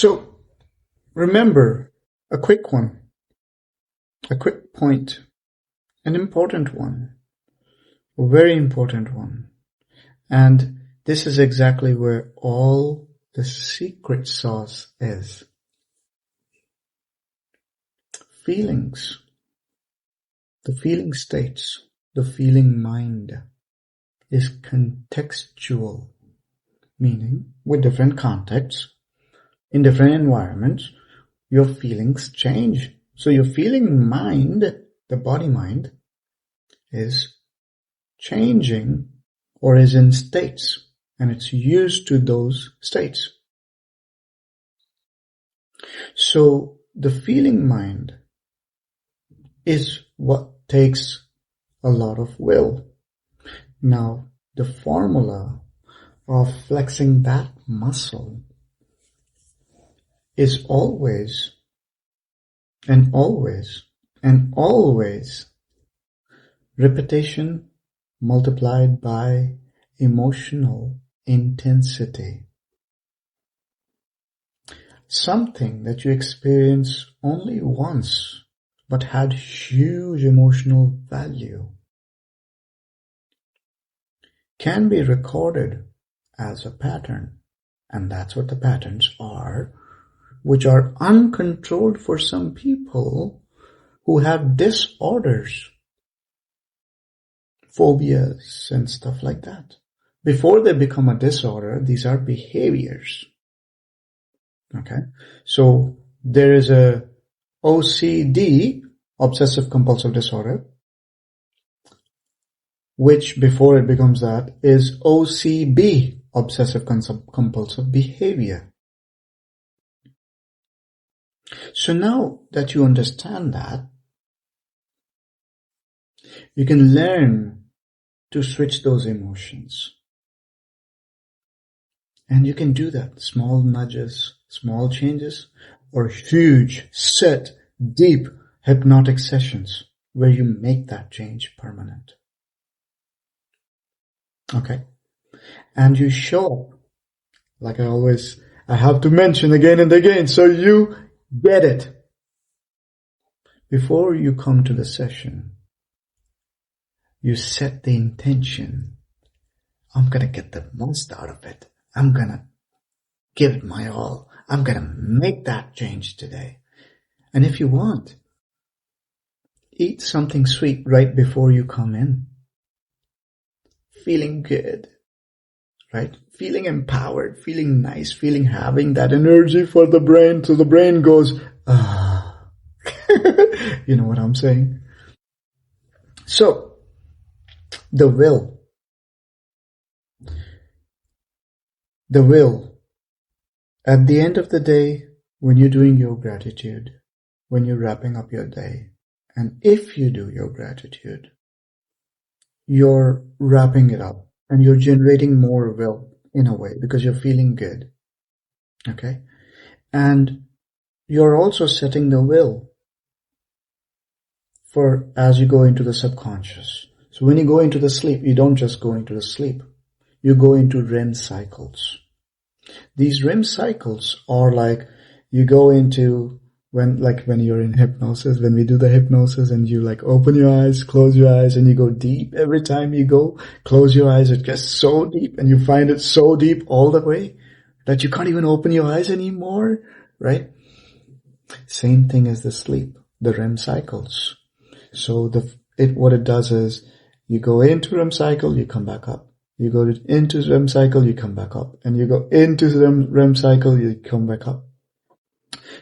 So remember, a quick point, an important one, a very important one. And this is exactly where all the secret sauce is. Feelings, the feeling states, the feeling mind is contextual, meaning with different contexts, in different environments, your feelings change. So your feeling mind, the body mind, is changing or is in states, and it's used to those states. So the feeling mind is what takes a lot of will. Now, the formula of flexing that muscle is always repetition multiplied by emotional intensity. Something that you experience only once but had huge emotional value can be recorded as a pattern, and that's what the patterns are, which are uncontrolled for some people who have disorders, phobias and stuff like that. Before they become a disorder, these are behaviors. Okay, so there is a OCD, obsessive compulsive disorder, which before it becomes that is OCB, obsessive compulsive behavior. So now that you understand that, you can learn to switch those emotions. And you can do that. Small nudges, small changes, or huge, set, deep hypnotic sessions where you make that change permanent. Okay? And you show up, like I have to mention again and again, so you get it. Before you come to the session, you set the intention. I'm going to get the most out of it. I'm going to give it my all. I'm going to make that change today. And if you want, eat something sweet right before you come in. Feeling good, right? Feeling empowered, feeling nice, having that energy for the brain. So the brain goes, ah. You know what I'm saying? So, the will. At the end of the day, when you're doing your gratitude, when you're wrapping up your day, and if you do your gratitude, you're wrapping it up and you're generating more will in a way because you're feeling good. Okay? And you're also setting the will for as you go into the subconscious. So when you go into the sleep, you don't just go into the sleep. You go into REM cycles. These REM cycles are like you go into when you're in hypnosis, when we do the hypnosis and you like open your eyes, close your eyes, and you go deep. Every time you go, close your eyes, it gets so deep and you find it so deep all the way that you can't even open your eyes anymore, right? Same thing as the sleep, the REM cycles. So what it does is you go into REM cycle, you come back up. You go into REM cycle, you come back up. And you go into REM cycle, you come back up.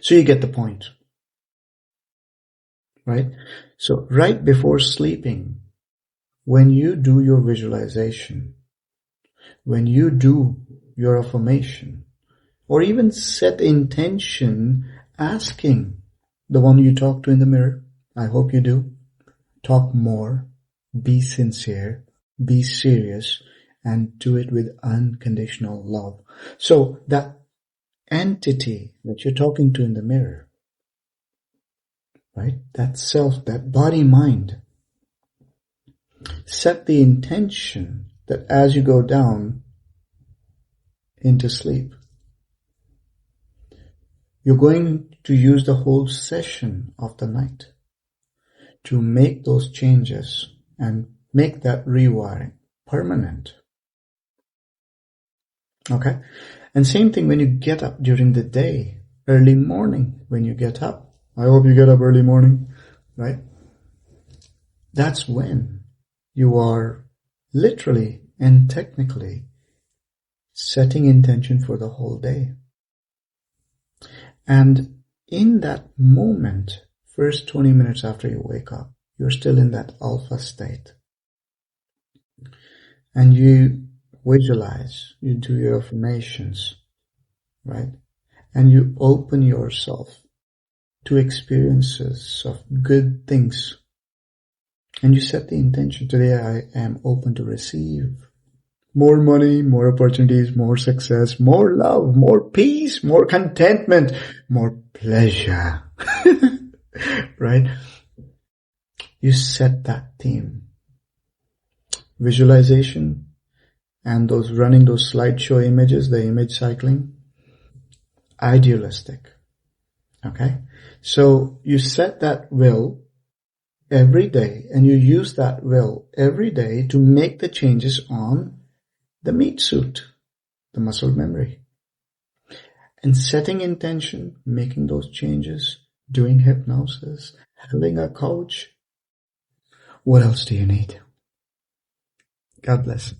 So you get the point. Right? So right before sleeping, when you do your visualization, when you do your affirmation, or even set intention asking the one you talk to in the mirror, I hope you do, talk more, be sincere, be serious, and do it with unconditional love. So that entity that you're talking to in the mirror, right? That self, that body mind, set the intention that as you go down into sleep, You're going to use the whole session of the night to make those changes and make that rewiring permanent. Okay? And same thing when you get up during the day, early morning when you get up. I hope you get up early morning, right? That's when you are literally and technically setting intention for the whole day. And in that moment, first 20 minutes after you wake up, you're still in that alpha state. And you visualize, you do your affirmations, right? And you open yourself to experiences of good things. And you set the intention, today I am open to receive more money, more opportunities, more success, more love, more peace, more contentment, more pleasure. Right? You set that theme. Visualization and those running those slideshow images, the image cycling, idealistic. Okay? So you set that will every day and you use that will every day to make the changes on the meat suit, the muscle memory. And setting intention, making those changes, doing hypnosis, having a coach. What else do you need? God bless.